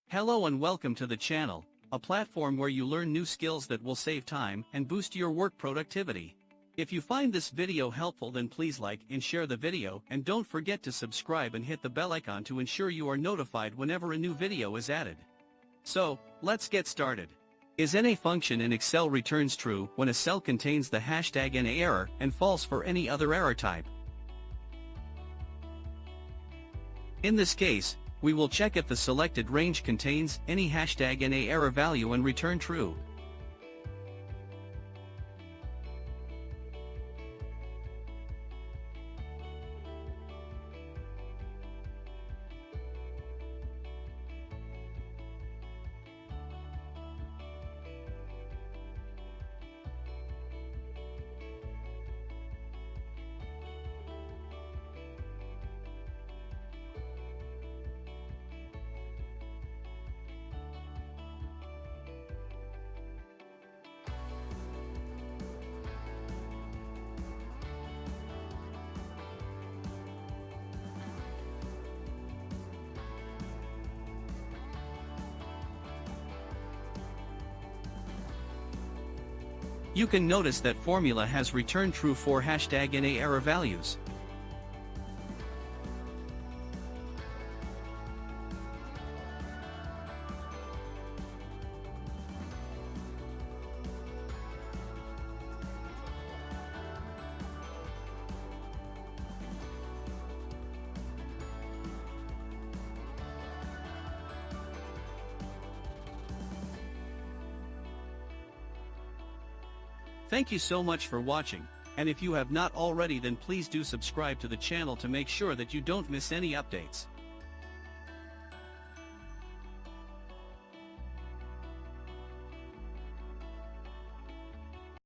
Hello and welcome to the channel, a platform where you learn new skills that will save time and boost your work productivity. If you find this video helpful, then please like and share the video, and don't forget to subscribe and hit the bell icon to ensure you are notified whenever a new video is added. So, let's get started. Is NA function in Excel returns true when a cell contains the hashtag NA error and false for any other error type? In this case, we will check if the selected range contains any hashtag NA error value and return true. You can notice that formula has returned true for hashtag NA error values. Thank you so much for watching, and if you have not already, then please do subscribe to the channel to make sure that you don't miss any updates.